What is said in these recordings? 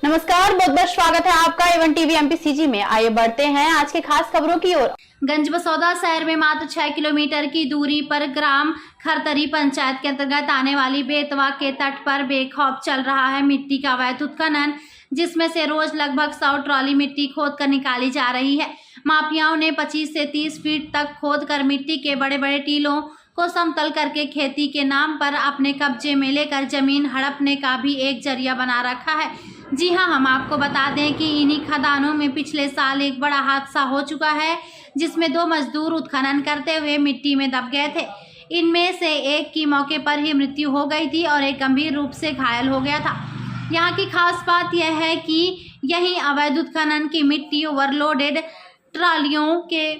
नमस्कार, बहुत बहुत स्वागत है आपका एवन टीवी एमपीसीजी में। आइए बढ़ते हैं आज के खास खबरों की ओर। गंजबसौदा शहर में मात्र 6 किलोमीटर की दूरी पर ग्राम खरतरी पंचायत के अंतर्गत आने वाली बेतवा के तट पर बेखौफ चल रहा है मिट्टी का अवैध उत्खनन, जिसमें से रोज लगभग 100 ट्रॉली मिट्टी खोद कर निकाली जा रही है। माफियाओं ने 25 से 30 फीट तक खोद कर मिट्टी के बड़े बड़े टीलों को समतल करके खेती के नाम पर अपने कब्जे में लेकर जमीन हड़पने का भी एक जरिया बना रखा है। जी हां, हम आपको बता दें कि इन्हीं खदानों में पिछले साल एक बड़ा हादसा हो चुका है, जिसमें 2 मजदूर उत्खनन करते हुए मिट्टी में दब गए थे। इनमें से एक की मौके पर ही मृत्यु हो गई थी और एक गंभीर रूप से घायल हो गया था। यहाँ की खास बात यह है कि यहीं अवैध उत्खनन की मिट्टी ओवरलोडेड ट्रालियों के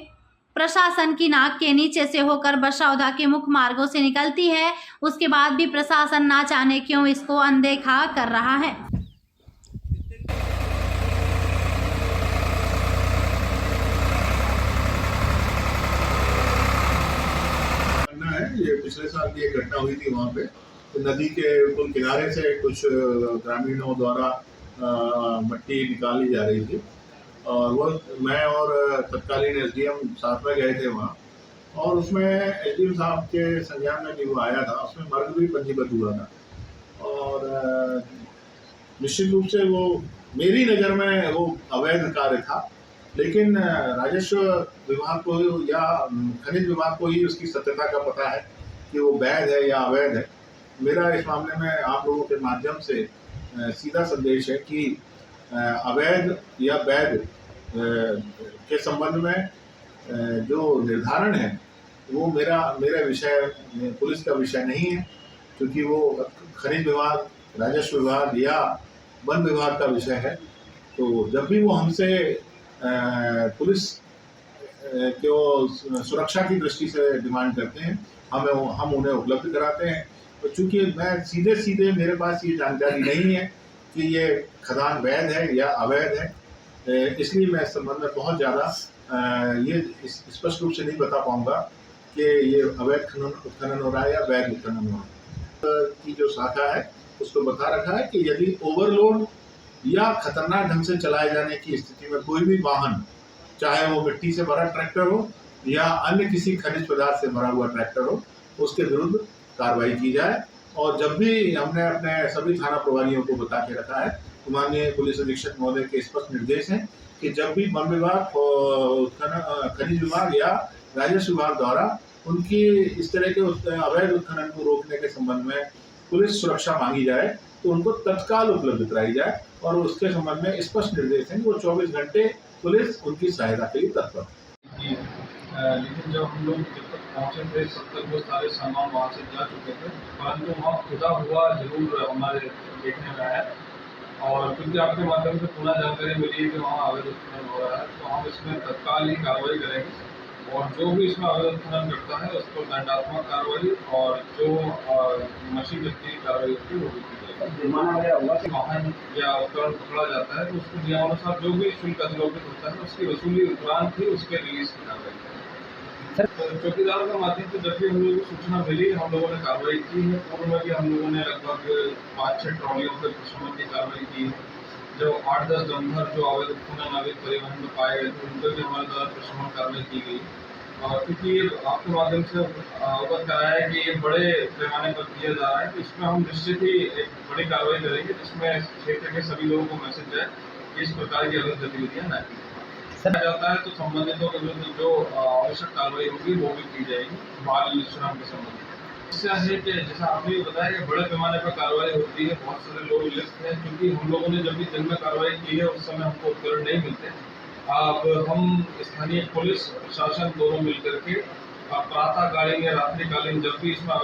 प्रशासन की नाक के नीचे से होकर बसौदा के मुख्य मार्गों से निकलती है। उसके बाद भी प्रशासन ना जाने क्यों इसको अनदेखा कर रहा है। ये पिछले साल की एक घटना हुई थी वहाँ पे, तो नदी के बिल्कुल किनारे से कुछ ग्रामीणों द्वारा मिट्टी निकाली जा रही थी और वो मैं और तत्कालीन एसडीएम साथ में गए थे वहाँ, और उसमें एसडीएम साहब के संज्ञान में भी वो आया था। उसमें मर्ग भी पंजीबद्ध हुआ था और निश्चित रूप से वो मेरी नज़र में वो अवैध कार्य था, लेकिन राजस्व विभाग को या खनिज विभाग को ही उसकी सत्यता का पता है कि वो वैध है या अवैध है। मेरा इस मामले में आप लोगों के माध्यम से सीधा संदेश है कि अवैध या वैध के संबंध में जो निर्धारण है वो मेरा विषय, पुलिस का विषय नहीं है, क्योंकि वो खनिज विभाग, राजस्व विभाग या वन विभाग का विषय है। तो जब भी वो हमसे पुलिस को सुरक्षा की दृष्टि से डिमांड करते हैं, हम उन्हें उपलब्ध कराते हैं। तो चूंकि मैं सीधे मेरे पास ये जानकारी नहीं है कि ये खदान वैध है या अवैध है, इसलिए मैं इस संबंध में बहुत ज़्यादा ये स्पष्ट रूप से नहीं बता पाऊंगा कि ये अवैध उत्खनन हो रहा है या वैध उत्खनन हो रहा है। की जो शाखा है उसको बता रखा है कि यदि ओवरलोड या खतरनाक ढंग से चलाए जाने की स्थिति में कोई भी वाहन, चाहे वो मिट्टी से भरा ट्रैक्टर हो या अन्य किसी खनिज पदार्थ से भरा हुआ ट्रैक्टर हो, उसके विरुद्ध कार्रवाई की जाए। और जब भी हमने अपने सभी थाना प्रभारियों को बता के रखा है, तो माननीय पुलिस अधीक्षक महोदय के स्पष्ट निर्देश हैं कि जब भी वन विभाग, खनिज विभाग या राजस्व विभाग द्वारा उनकी इस तरह के अवैध उत्खनन को रोकने के संबंध में पुलिस सुरक्षा मांगी जाए तो उनको तत्काल उपलब्ध कराई जाए, और उसके संबंध में स्पष्ट निर्देश हैं कि वो 24 घंटे पुलिस उनकी सहायता के लिए तत्पर। लेकिन जब हम लोग जब तक पहुँचे थे तब तक वो सारे सामान वहाँ से जा चुके थे, परंतु वहाँ खुदा हुआ जरूर हमारे देखने में आया। और क्योंकि आपके माध्यम से पुनः जानकारी मिली है कि वहाँ अवैध उत्खनन हो रहा है, तो हम इसमें तत्काल ही कार्रवाई करेंगे और जो भी इसमें अवैध उत्खनन करता है उस पर दंडात्मक कार्रवाई और जो मशीन की कार्रवाई होती है वो भी की जाएगी। जुर्माना वगैरह हुआ कि वाहन या उपकरण पकड़ा जाता है तो उसको नियमानुसार जो भी शुल्क अधिरोपित होता है उसकी वसूली उपरांत ही उसके रिलीज की कार्रवाई करेंगे। तो चौकीदारों के माध्यम से जब भी हम लोगों को सूचना मिली, हम लोगों ने कार्रवाई की है। पूर्व में भी हम लोगों ने लगभग 5-6 ट्रॉलियों के प्रशमन की कार्रवाई की है। जो 8-10 डंपर जो अवैध उत्खनन अवैध परिवहन में पाए गए थे, उन पर भी हमारे द्वारा प्रशमन कार्रवाई की गई। क्योंकि आपके माध्यम से अवगत कराया है कि ये बड़े पैमाने पर किया जा रहा है, तो इसमें हम निश्चित ही एक बड़ी कार्रवाई करेंगे, जिसमें क्षेत्र के सभी लोगों को मैसेज जाए कि इस प्रकार की अवैध गतिविधियाँ न की जाता है तो संबंधितों के विरुद्ध जो आवश्यक कार्रवाई होगी वो भी की जाएगी। बाल श्रम के संबंध इससे है कि जैसा आपने बताया कि बड़े पैमाने पर कार्रवाई होती है, बहुत सारे लोग लिप्त हैं। क्योंकि हम लोगों ने जब भी दिन में कार्रवाई की है उस समय हमको उपकरण नहीं मिलते। अब हम स्थानीय पुलिस प्रशासन दोनों मिलकर के प्रातःकालीन या रात्रिकालीन जब भी इसमें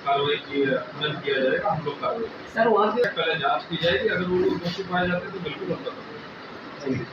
कार्रवाई किया जाएगा, हम लोग कार्रवाई सर वहाँ से पहले जाँच की जाएगी। अगर वो लोग दोषी पाए जाते हैं तो बिल्कुल हम